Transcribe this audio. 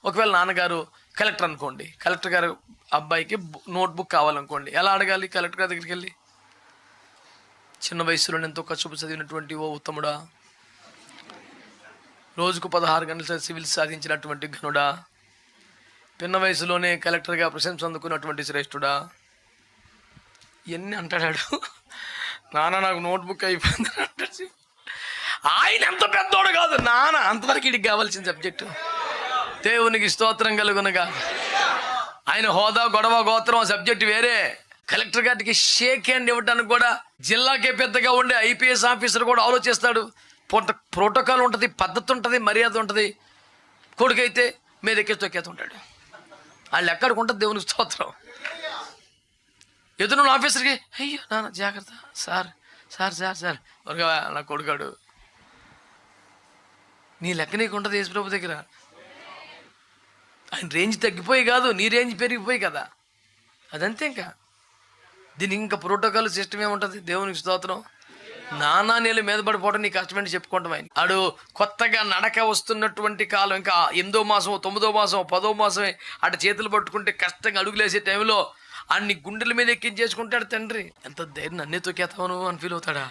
ఒకవేళ నాన్నగారు కలెక్టర్ అనుకోండి, కలెక్టర్ గారు అబ్బాయికి నోట్బుక్ కావాలనుకోండి, ఎలా అడగాలి? కలెక్టర్ గారి దగ్గరికి వెళ్ళి, చిన్న వయసులో ఎంతో కష్టపడి చదివినటువంటి ఓ ఉత్తముడా, రోజుకు 16 గంటలు సివిల్స్ సాధించినటువంటి ఘనుడా, పిన్న వయసులోనే కలెక్టర్గా ప్రశంస అందుకున్నటువంటి శ్రేష్ఠుడా, ఇవన్నీ అంటాడు. నాన్న నాకు నోట్బుక్ అయిపోయింది అంటాడు. ఆయన ఎంత పెద్దోడు కాదు, నాన్న అంతవరకు ఇడికి కావాల్సిన సబ్జెక్టు. దేవునికి స్తోత్రం కలుగునగా. ఆయన హోదా, గొడవ, గోత్రం సబ్జెక్ట్ వేరే. కలెక్టర్ గారికి షేక్ హ్యాండ్ ఇవ్వడానికి కూడా జిల్లాకే పెద్దగా ఉండే ఐపీఎస్ ఆఫీసర్ కూడా ఆలోచిస్తాడు. ప్రోటోకాల్ ఉంటుంది, పద్ధతి ఉంటుంది, మర్యాద ఉంటుంది. కొడుకైతే మీదెక్కి తొక్కేత ఉంటాడు. వాళ్ళు ఎక్కడికి ఉంటుంది. దేవునికి స్తోత్రం. ఎదురు ఆఫీసర్కి అయ్యో నాన్న జాగ్రత్త, సార్ సార్ సార్ సార్ త్వరగా నా కొడుకాడు. నీ లెక్క నీకు ఉంటుంది యేసుప్రభు దగ్గర. ఆయన రేంజ్ తగ్గిపోయి కాదు, నీ రేంజ్ పెరిగిపోయి కదా, అదంతే. ఇంకా దీనికి ఇంకా ప్రోటోకాల్ సిస్టమ్ ఏముంటుంది. దేవునికి స్తోత్రం. నానా నీళ్ళ మీద పడిపోవడం నీ కష్టమని చెప్పుకుంటాం. ఆయన ఆడు కొత్తగా నడక వస్తున్నటువంటి కాలం, ఇంకా 8వ మాసం, 9వ మాసం, 10వ మాసమే అటు చేతులు పట్టుకుంటే కష్టంగా అడుగులేసే టైంలో అన్ని గుండెల మీద ఎక్కించేసుకుంటాడు తండ్రి. ఎంత ధైర్యం, అన్నీ తొక్కేస్తావు నువ్వు అని ఫీల్ అవుతాడా?